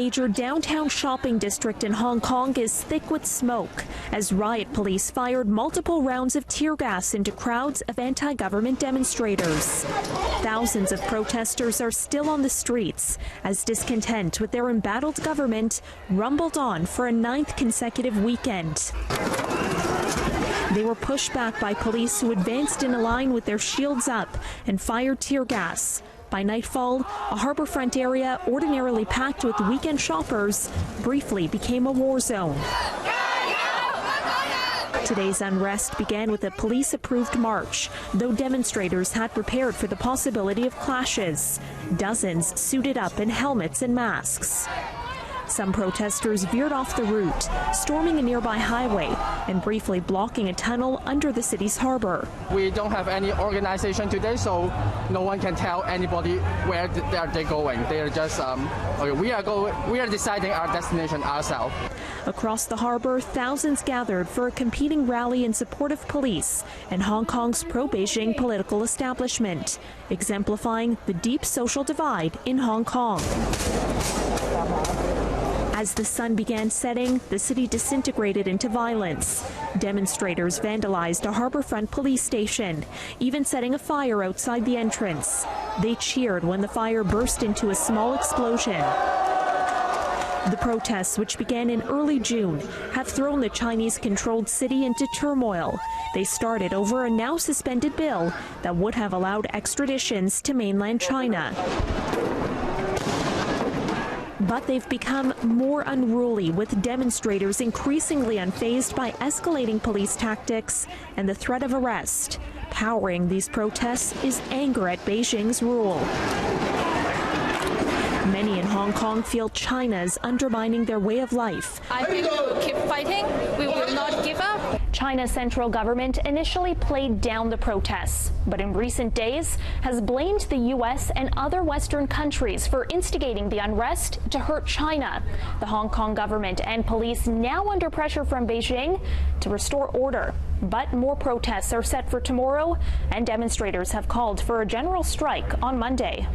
major downtown shopping district in Hong Kong is thick with smoke as riot police fired multiple rounds of tear gas into crowds of anti-government demonstrators. Thousands of protesters are still on the streets as discontent with their embattled government rumbled on for a 9th consecutive weekend. They were pushed back by police who advanced in a line with their shields up and fired tear gas. By nightfall, a harborfront area ordinarily packed with weekend shoppers briefly became a war zone. Today's unrest began with a police-approved march, though demonstrators had prepared for the possibility of clashes. Dozens suited up in helmets and masks. Some protesters veered off the route, storming a nearby highway and briefly blocking a tunnel under the city's harbor. We don't have any organization today, so no one can tell anybody where they're going. They're just, we are deciding our destination ourselves. Across the harbor, thousands gathered for a competing rally in support of police and Hong Kong's pro-Beijing political establishment, exemplifying the deep social divide in Hong Kong. As the sun began setting, the city disintegrated into violence. Demonstrators vandalized a harborfront police station, even setting a fire outside the entrance. They cheered when the fire burst into a small explosion. The protests, which began in early June, have thrown the Chinese-controlled city into turmoil. They started over a now-suspended bill that would have allowed extraditions to mainland China. But they've become more unruly, with demonstrators increasingly unfazed by escalating police tactics and the threat of arrest. Powering these protests is anger at Beijing's rule. Many in Hong Kong feel China is undermining their way of life. I think we will keep fighting. We will not give up. China's central government initially played down the protests, but in recent days has blamed the U.S. and other Western countries for instigating the unrest to hurt China. The Hong Kong government and police now under pressure from Beijing to restore order. But more protests are set for tomorrow, and demonstrators have called for a general strike on Monday.